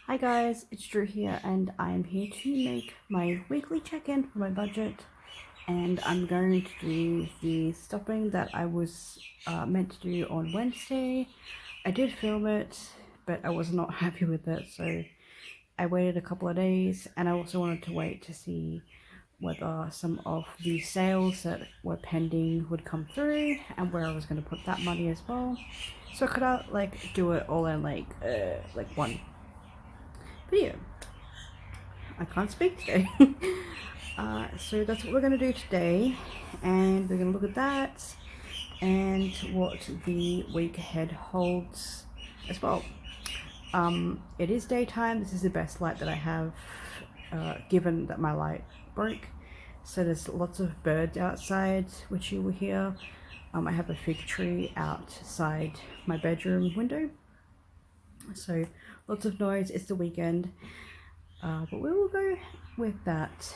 Hi guys, it's Drew here and I'm here to make my weekly check-in for my budget, and I'm going to do the stopping that I was meant to do on Wednesday. I did film it, but I was not happy with it, so I waited a couple of days, and I also wanted to wait to see whether some of the sales that were pending would come through and where I was going to put that money as well. So I could do it all in like one video. I can't speak today. So that's what we're going to do today, and we're going to look at that and what the week ahead holds as well. It is daytime. This is the best light that I have, given that my light broke. So there's lots of birds outside, which you will hear. I have a fig tree outside my bedroom window, so lots of noise. It's the weekend. But we will go with that.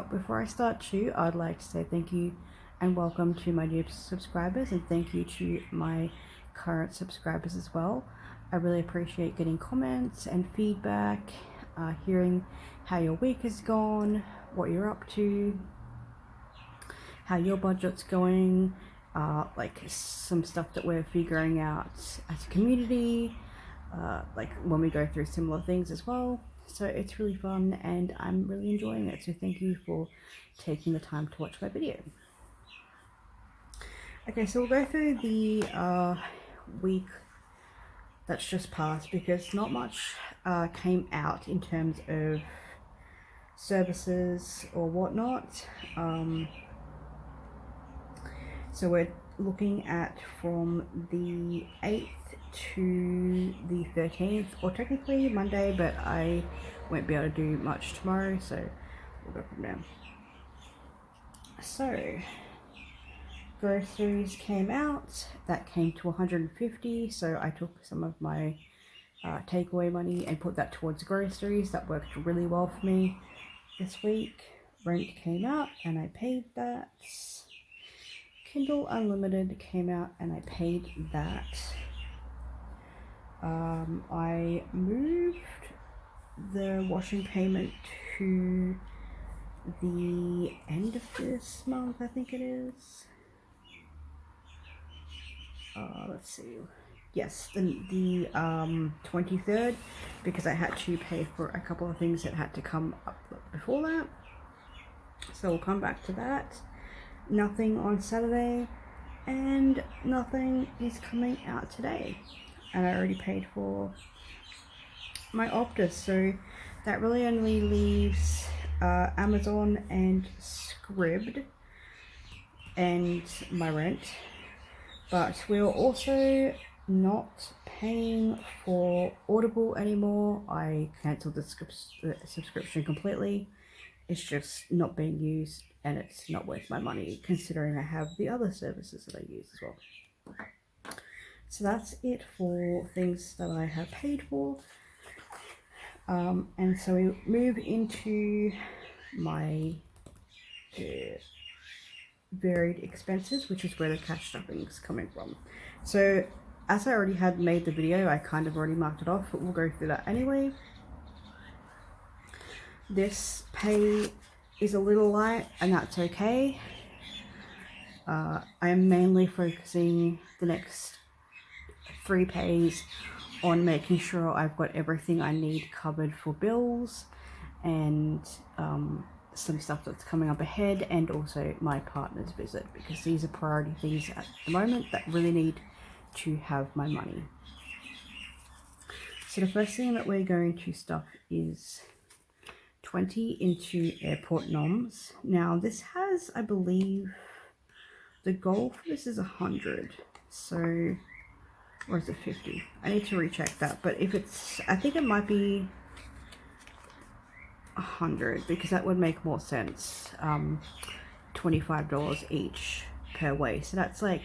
Before I start too, I'd like to say thank you and welcome to my new subscribers, and thank you to my current subscribers as well. I really appreciate getting comments and feedback, hearing how your week has gone, what you're up to, how your budget's going, like some stuff that we're figuring out as a community, like when we go through similar things as well. So it's really fun and I'm really enjoying it. So thank you for taking the time to watch my video. Okay, so we'll go through the week that's just passed, because not much came out in terms of services or whatnot. So we're looking at from the 8th to the 13th, or technically Monday, but I won't be able to do much tomorrow, so we'll go from there. So groceries came out, that came to 150, so I took some of my takeaway money and put that towards groceries. That worked really well for me this week. Rent came out and I paid that. Kindle Unlimited came out and I paid that. I moved the washing payment to the end of this month, I think it is. Let's see. Yes, the 23rd, because I had to pay for a couple of things that had to come up before that. So we'll come back to that. Nothing on Saturday, and nothing is coming out today. And I already paid for my Optus, so that really only leaves Amazon and Scribd and my rent. But we're also not paying for Audible anymore. I cancelled the subscription completely. It's just not being used, and it's not worth my money considering I have the other services that I use as well. So that's it for things that I have paid for. And so we move into my varied expenses, which is where the cash stuffing is coming from. So as I already had made the video, I kind of already marked it off, but we'll go through that anyway. This pay is a little light, and that's okay. I am mainly focusing the next 3 pays on making sure I've got everything I need covered for bills and some stuff that's coming up ahead, and also my partner's visit, because these are priority things at the moment that really need to have my money. So the first thing that we're going to stuff is 20 into airport noms. Now this has, I believe, the goal for this is 100. So, or is it 50? I need to recheck that. But if it's, I think it might be 100, because that would make more sense. $25 each per way. So that's like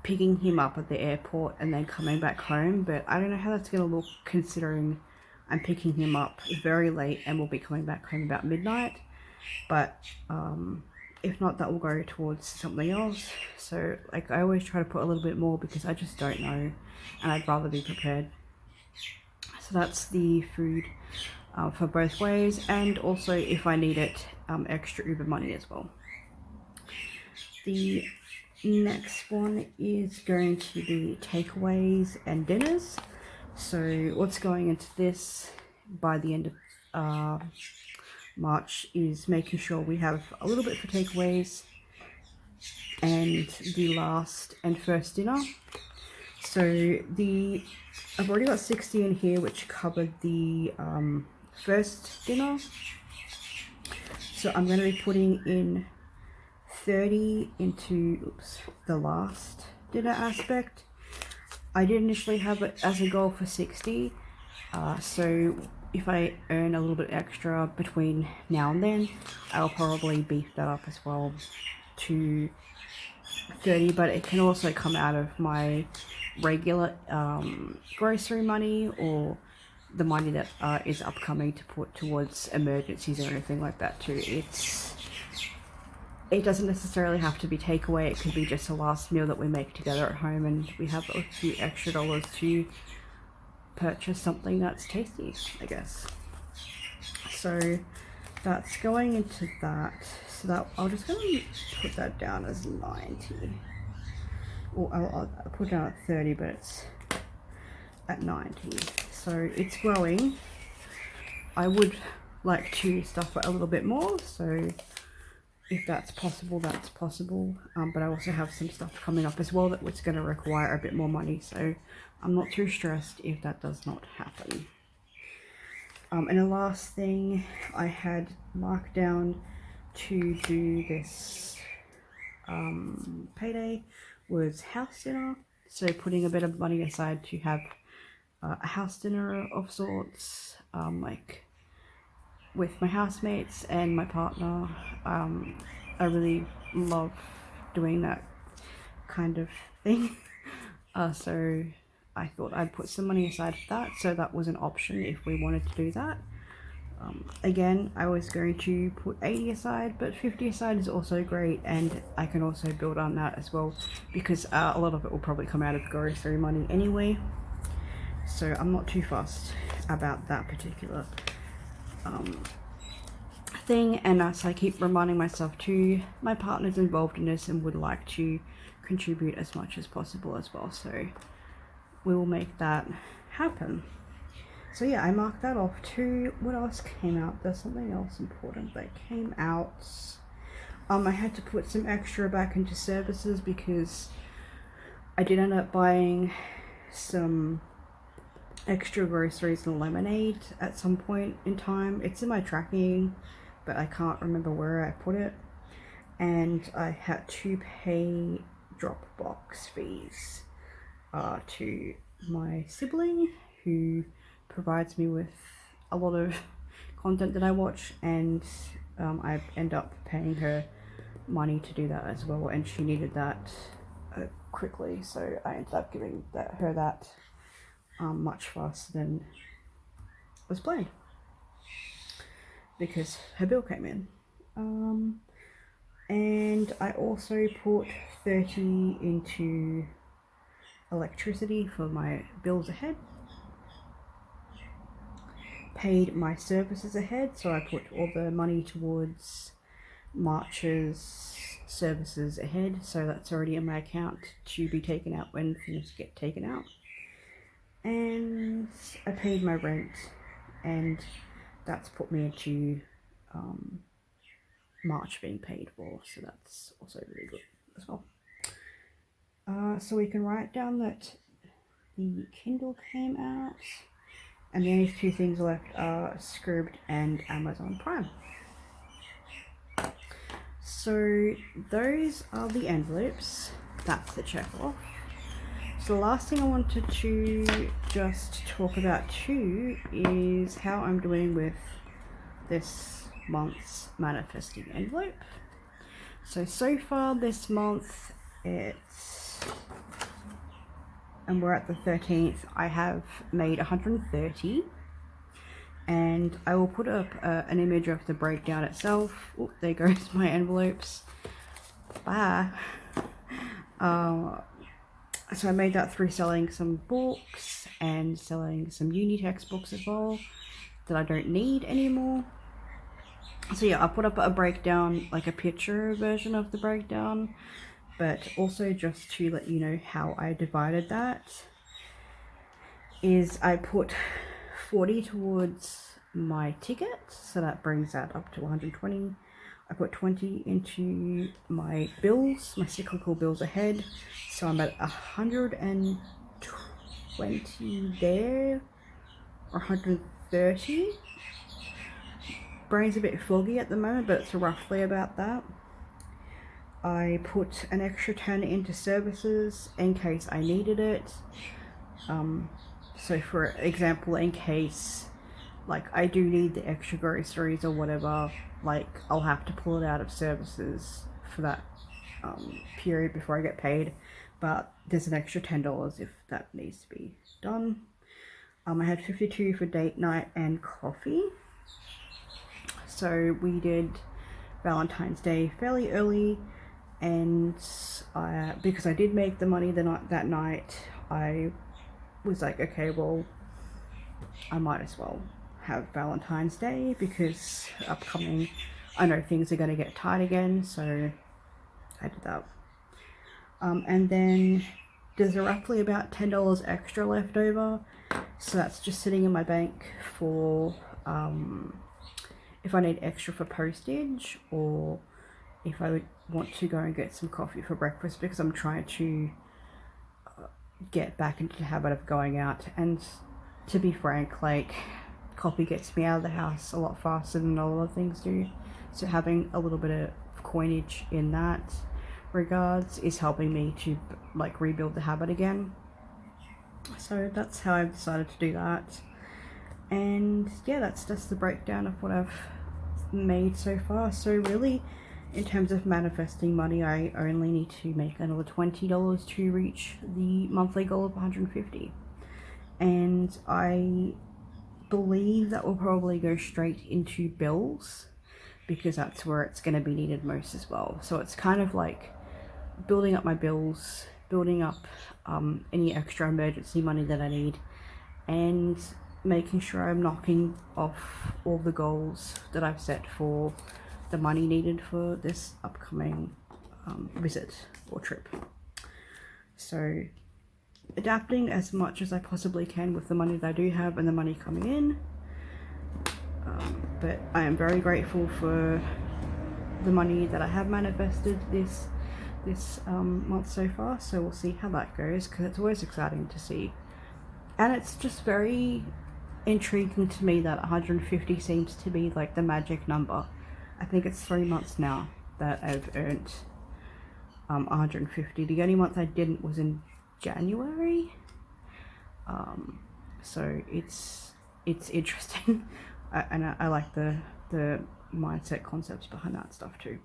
picking him up at the airport and then coming back home. But I don't know how that's going to look, considering I'm picking him up very late and we'll be coming back home about midnight. But if not, that will go towards something else. So like, I always try to put a little bit more because I just don't know, and I'd rather be prepared. So that's the food for both ways, and also if I need it, extra Uber money as well. The next one is going to be takeaways and dinners. So what's going into this by the end of March is making sure we have a little bit for takeaways and the last and first dinner. So I've already got 60 in here, which covered the first dinner. So I'm going to be putting in 30 into the last dinner aspect. I did initially have it as a goal for 60. So if I earn a little bit extra between now and then, I'll probably beef that up as well to 30, but it can also come out of my regular grocery money or the money that is upcoming to put towards emergencies or anything like that too. It doesn't necessarily have to be takeaway. It could be just a last meal that we make together at home and we have a few extra dollars to purchase something that's tasty, I guess. So that's going into that. So that I'll just going to put that down as 90. Or I'll put it down at 30, but it's at 90. So it's growing. I would like to stuff it a little bit more, so if that's possible, that's possible. But I also have some stuff coming up as well that was going to require a bit more money, so I'm not too stressed if that does not happen. And the last thing I had marked down to do this payday was house dinner. So putting a bit of money aside to have a house dinner of sorts, like with my housemates and my partner. I really love doing that kind of thing. So I thought I'd put some money aside for that, so that was an option if we wanted to do that. Again, I was going to put 80 aside, but 50 aside is also great, and I can also build on that as well, because a lot of it will probably come out of grocery money anyway. So I'm not too fussed about that particular thing, and as I keep reminding myself too, my partner's involved in this and would like to contribute as much as possible as well, so we will make that happen. So yeah, I marked that off too. What else came out? There's something else important that came out. I had to put some extra back into services because I did end up buying some extra groceries and lemonade at some point in time. It's in my tracking, but I can't remember where I put it. And I had to pay Dropbox fees to my sibling, who provides me with a lot of content that I watch, and I end up paying her money to do that as well, and she needed that quickly, so I ended up giving her that much faster than was planned because her bill came in. And I also put 30 into electricity for my bills ahead. Paid my services ahead, so I put all the money towards March's services ahead, so that's already in my account to be taken out when things get taken out. And I paid my rent, and that's put me into March being paid for, so that's also really good as well. So we can write down that the Kindle came out, and the only two things left are Scribd and Amazon Prime. So those are the envelopes. That's the check off. So the last thing I wanted to just talk about too is how I'm doing with this month's manifesting envelope. So far this month and we're at the 13th, I have made 130, and I will put up an image of the breakdown itself. Oh, there goes my envelopes. Bye. So I made that through selling some books and selling some uni textbooks as well that I don't need anymore. So yeah, I'll put up a breakdown, like a picture version of the breakdown, but also just to let you know how I divided that is I put 40 towards my ticket, so that brings that up to 120. I put 20 into my bills, my cyclical bills ahead, so I'm at 120 there, or 130. Brain's a bit foggy at the moment, but it's roughly about that. I put an extra 10 into services in case I needed it. So for example, in case like I do need the extra groceries or whatever, like I'll have to pull it out of services for that period before I get paid, but there's an extra $10 if that needs to be done. I had 52 for date night and coffee. So we did Valentine's Day fairly early, and because I did make the money that night, I was like, okay, well, I might as well have Valentine's Day because upcoming, I know things are going to get tight again, so I did that. And then there's roughly about $10 extra left over, so that's just sitting in my bank for if I need extra for postage, or if I would want to go and get some coffee for breakfast, because I'm trying to get back into the habit of going out. And to be frank, like, coffee gets me out of the house a lot faster than a lot of things do, so having a little bit of coinage in that regards is helping me to like rebuild the habit again. So that's how I've decided to do that. And yeah, that's just the breakdown of what I've made so far. So really, in terms of manifesting money, I only need to make another $20 to reach the monthly goal of 150. And I believe that will probably go straight into bills, because that's where it's going to be needed most as well. So it's kind of like building up my bills, building up any extra emergency money that I need, and making sure I'm knocking off all the goals that I've set for the money needed for this upcoming visit or trip. So adapting as much as I possibly can with the money that I do have and the money coming in. But I am very grateful for the money that I have manifested this month so far. So we'll see how that goes, because it's always exciting to see. And it's just very intriguing to me that 150 seems to be like the magic number. I think it's 3 months now that I've earned 150. The only month I didn't was in January. So it's interesting. And I like the mindset concepts behind that stuff too.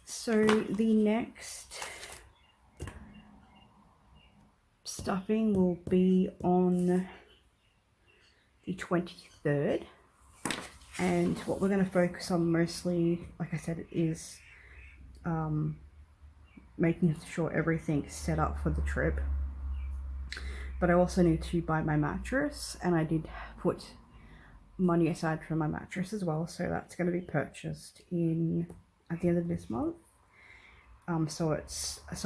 So the next stuffing will be on the 23rd, and what we're going to focus on mostly, like I said, is making sure everything's set up for the trip. But I also need to buy my mattress, and I did put money aside for my mattress as well, so that's going to be purchased at the end of this month. So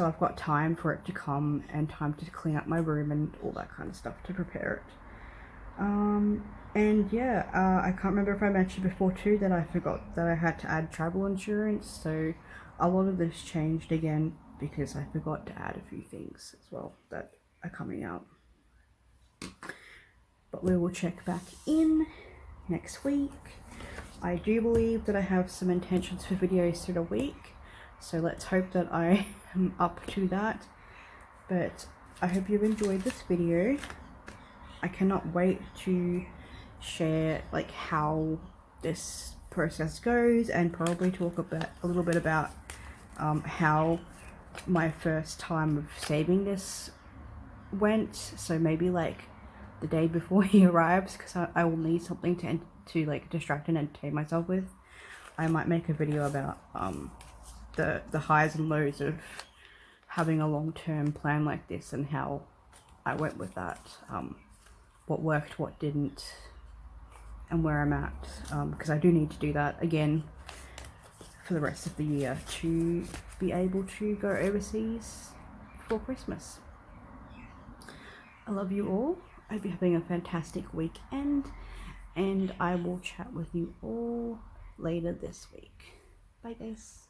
I've got time for it to come, and time to clean up my room and all that kind of stuff to prepare it. And yeah, I can't remember if I mentioned before too that I forgot that I had to add travel insurance, so a lot of this changed again because I forgot to add a few things as well that are coming out. But we will check back in next week. I do believe that I have some intentions for videos through the week, so let's hope that I am up to that. But I hope you've enjoyed this video. I cannot wait to share like how this process goes, and probably talk a little bit about how my first time of saving this went. So maybe like the day before he arrives, because I will need something to like distract and entertain myself with. I might make a video about the highs and lows of having a long-term plan like this and how I went with that, what worked, what didn't, and where I'm at, because I do need to do that again for the rest of the year to be able to go overseas for Christmas. I love you all. I hope you're having a fantastic weekend, and I will chat with you all later this week. Bye guys.